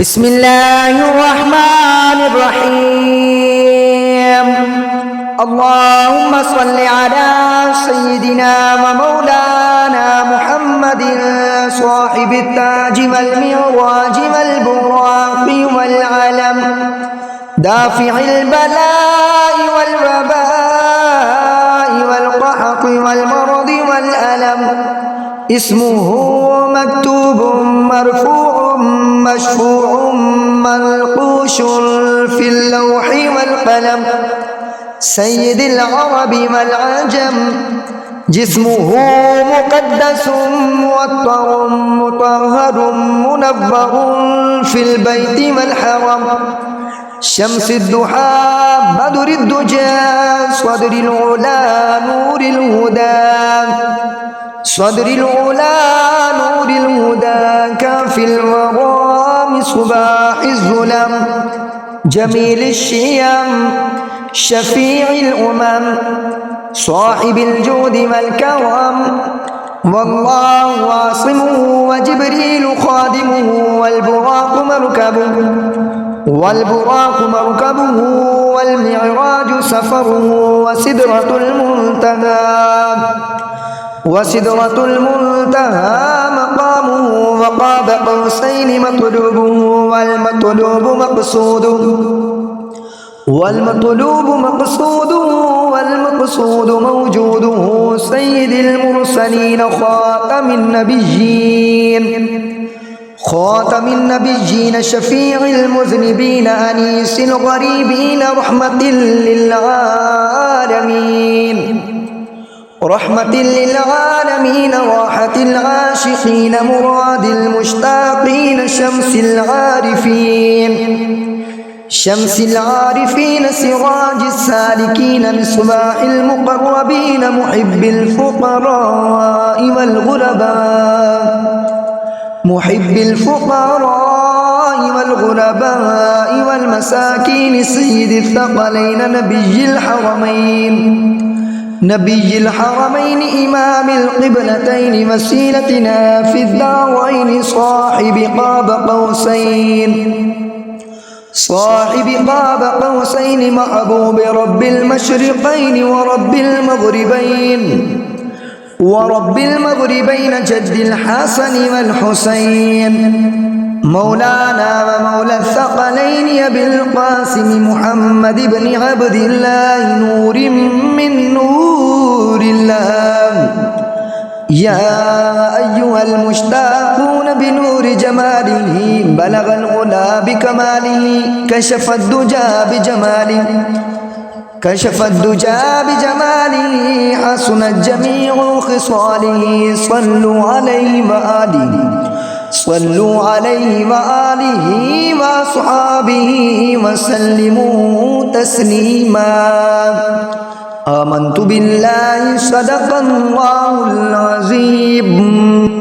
بسم الله الرحمن الرحيم اللهم صل على سيدنا ومولانا محمد صاحب التاج والمعراج والبراق والعلم دافع البلاء والوباء والقحط والمرض والألم اسمه مكتوب مرفوع مشفوع منقوش في اللوح والقلم سيد العرب والعجم جسمه مقدس موطر مطهر منور في البيت والحرم شمس الضحى بدر الدجى صدر العلا نور الهدى صدر العلا نور الهدى كافي الورى صباح الظلم جميل الشيم شفيع الأمم صاحب الجود والكرم والله عاصمه وجبريل خادمه والبراق مركبه والمعراج سفره وسدرة المنتهى مقامه وقاب قوسين مطلوبه والمقصود موجوده سيد المرسلين خاتم النبيين شفيع المذنبين أنيس الغريبين رحمة للعالمين راحة العاشقين مراد المشتاقين شمس العارفين سراج السالكين مصباح المقربين محب الفقراء والغرباء والمساكين سيد الثقلين نبي الحرمين إمام القبلتين وسيلتنا في الدارين صاحب قاب قوسين محبوب رب المشرقين ورب المغربين جد الحسن والحسين مولانا ومولى الثقلين أبي القاسم محمد بن عبد الله نور من نور الله يا أيها المشتاقون بنور جماله بلغ الغلا بكماله كشف الدجى بجماله حسنت جميع خصاله صلوا عليه وآله وأصحابه وسلموا تسليما آمنت بالله صدق الله العظيم.